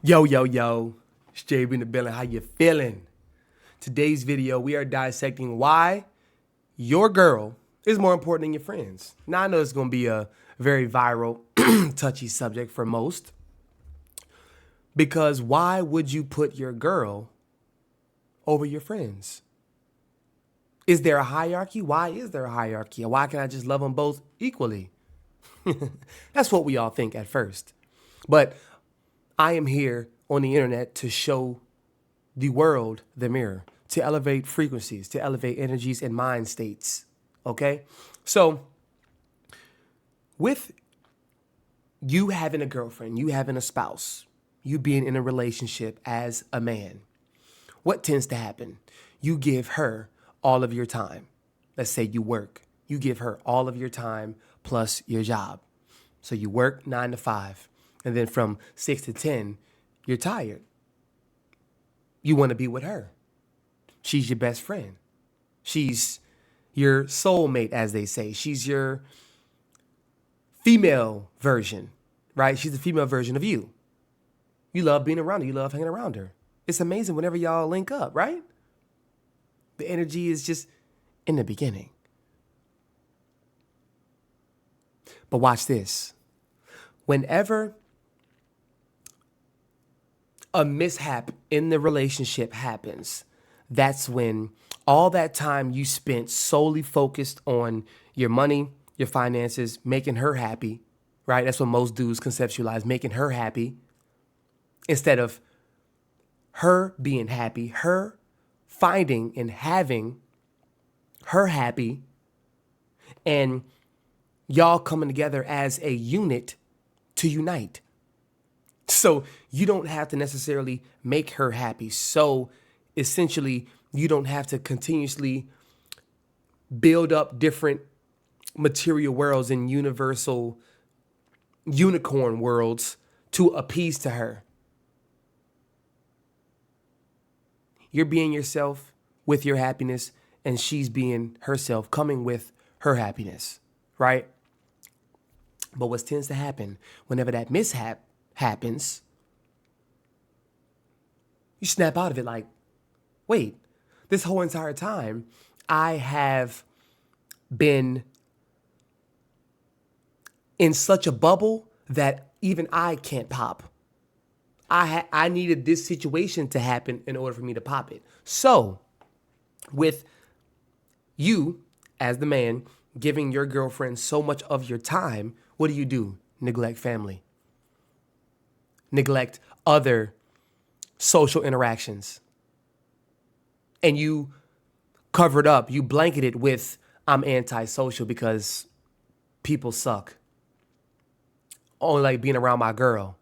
Yo, it's 𝗂𝗵𝗵𝗘. How you feeling? Today's video, we are dissecting why your girl is more important than your friends. Now, I know it's going to be a very viral, touchy subject for most. Because why would you put your girl over your friends? Is there a hierarchy? Why is there a hierarchy? Why can't I just love them both equally? That's what we all think at first. But I am here on the internet to show the world the mirror, to elevate frequencies, to elevate energies and mind states. Okay? So with you having a girlfriend, you having a spouse, you being in a relationship as a man, what tends to happen? You give her all of your time. Let's say you work. You give her all of your time plus your job. So you work 9 to 5. And then from 6 to 10, you're tired. You want to be with her. She's your best friend. She's your soulmate, as they say. She's your female version, right? She's the female version of you. You love being around her. You love hanging around her. It's amazing whenever y'all link up, right? The energy is just in the beginning. But watch this. Whenever a mishap in the relationship happens, that's when all that time you spent solely focused on your money, your finances, making her happy, right? That's what most dudes conceptualize, making her happy, instead of her being happy, her finding and having her happy, and y'all coming together as a unit to unite. So you don't have to necessarily make her happy. So essentially, you don't have to continuously build up different material worlds and universal unicorn worlds to appease to her. You're being yourself with your happiness, and she's being herself, coming with her happiness, right? But what tends to happen whenever that mishap happens, you snap out of it like, wait, this whole entire time I have been in such a bubble that even I can't pop. I needed this situation to happen in order for me to pop it. So with you as the man giving your girlfriend so much of your time, what do? Neglect family. Neglect other social interactions. And you cover it up. You blanket it with, I'm antisocial because people suck. Only like being around my girl.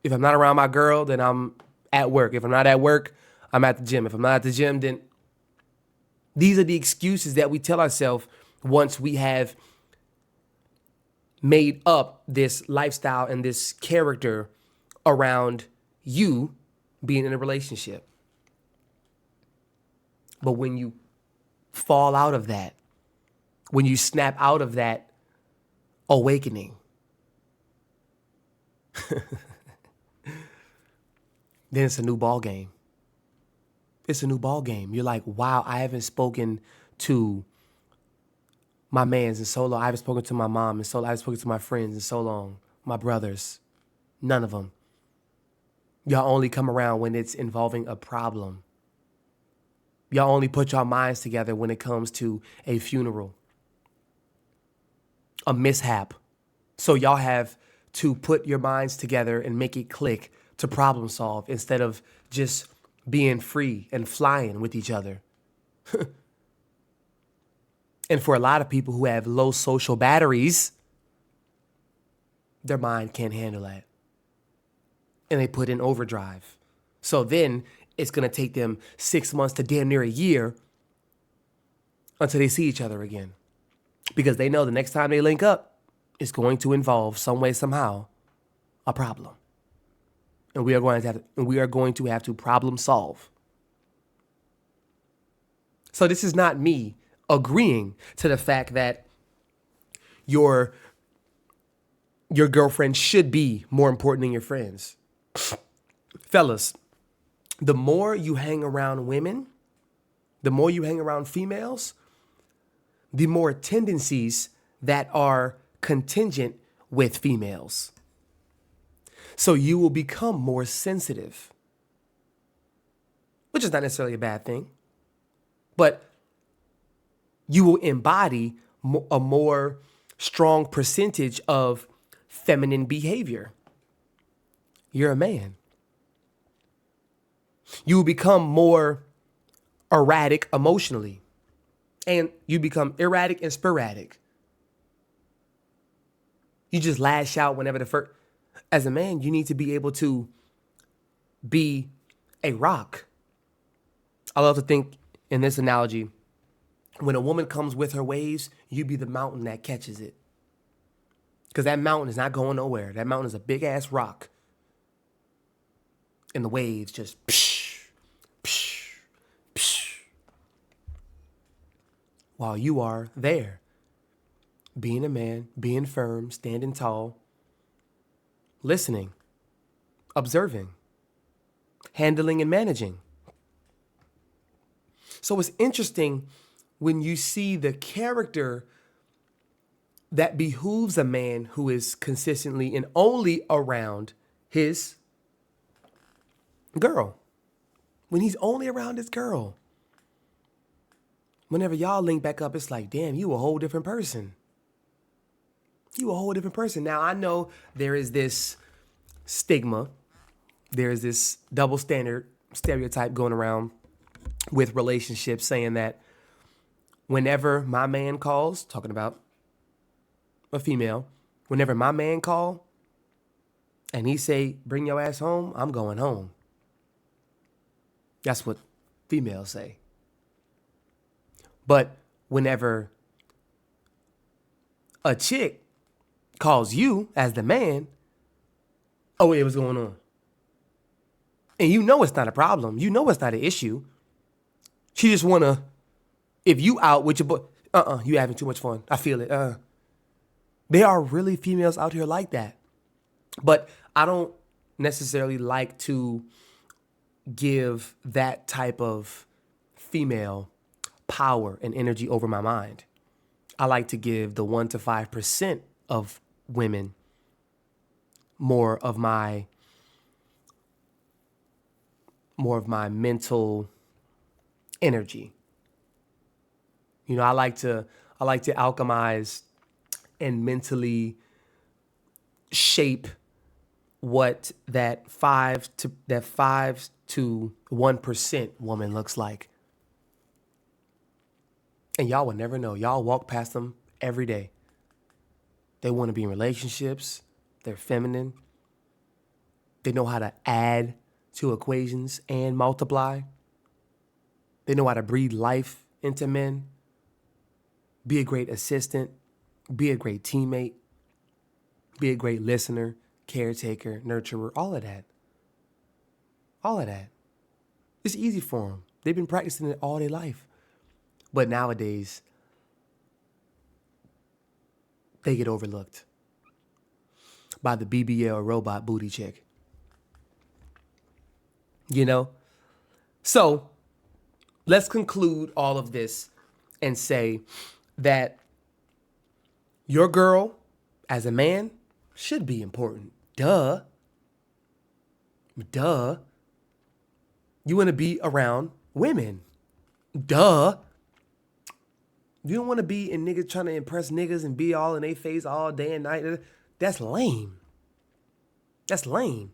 If I'm not around my girl, then I'm at work. If I'm not at work, I'm at the gym. If I'm not at the gym, then these are the excuses that we tell ourselves once we have made up this lifestyle and this character around you being in a relationship. But when you fall out of that, when you snap out of that awakening, then it's a new ball game. It's a new ball game. You're like, wow, I haven't spoken to my mans in so long. I haven't spoken to my mom in so long. I haven't spoken to my friends in so long. My brothers, none of them. Y'all only come around when it's involving a problem. Y'all only put your minds together when it comes to a funeral, a mishap. So y'all have to put your minds together and make it click to problem solve instead of just being free and flying with each other. And for a lot of people who have low social batteries, their mind can't handle that. And they put in overdrive. So then it's going to take them 6 months to damn near a year until they see each other again. Because they know the next time they link up, it's going to involve some way, somehow, a problem. And we are going to have to problem solve. So this is not me agreeing to the fact that your girlfriend should be more important than your friends. fellas, the more you hang around women, the more you hang around females, the more tendencies that are contingent with females. So you will become more sensitive, which is not necessarily a bad thing, but you will embody a more strong percentage of feminine behavior. You're a man. You will become more erratic emotionally, and you become erratic and sporadic. You just lash out whenever the first. As a man, you need to be able to be a rock. I love to think in this analogy, when a woman comes with her waves, you be the mountain that catches it. Because that mountain is not going nowhere. That mountain is a big ass rock. And the waves just psh, psh, psh. While you are there, being a man, being firm, standing tall, listening, observing, handling and managing. So it's interesting when you see the character that behooves a man who is consistently and only around his girl. When he's only around his girl. Whenever y'all link back up, it's like, damn, you a whole different person. You a whole different person. Now, I know there is this stigma. There is this double standard stereotype going around with relationships saying that whenever my man calls, talking about a female, whenever my man call and he say, bring your ass home, I'm going home. That's what females say. But whenever a chick calls you as the man, oh, yeah, what's going on? And you know it's not a problem. You know it's not an issue. She just want to, if you out with your boy, you having too much fun. I feel it. There are really females out here like that. But I don't necessarily like to give that type of female power and energy over my mind. I like to give the 1 to 5% of women more of my mental energy. You know, I like to alchemize and mentally shape what that 5 to 1% woman looks like. And y'all will never know. Y'all walk past them every day. They want to be in relationships. They're feminine. They know how to add to equations and multiply. They know how to breathe life into men. Be a great assistant. Be a great teammate. Be a great listener, caretaker, nurturer, all of that. All of that. It's easy for them. They've been practicing it all their life. But nowadays, they get overlooked by the BBL robot booty chick. You know? So let's conclude all of this and say that your girl, as a man, should be important. Duh. You want to be around women. Duh. You don't want to be in niggas trying to impress niggas and be all in their face all day and night. That's lame. That's lame.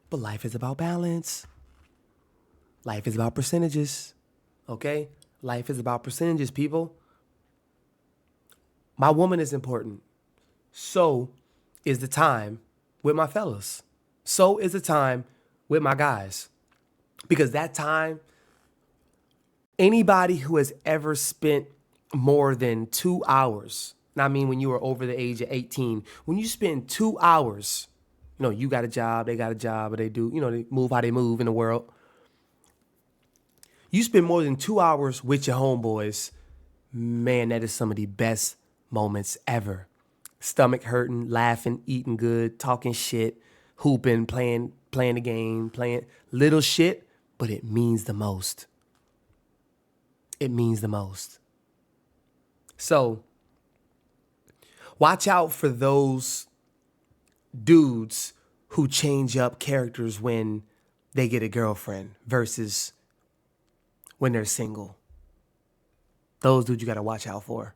But life is about balance. Life is about percentages. Okay? Life is about percentages, people. My woman is important. So is the time with my fellas. So is the time with my guys. Because that time, anybody who has ever spent more than 2 hours, I mean, when you were over the age of 18, when you spend 2 hours, you know, you got a job, they got a job, or they do, you know, they move how they move in the world. You spend more than 2 hours with your homeboys, man, that is some of the best moments ever. Stomach hurting, laughing, eating good, talking shit, hooping, playing the game, playing little shit, but it means the most. It means the most. So watch out for those dudes who change up characters when they get a girlfriend versus when they're single. Those dudes you got to watch out for.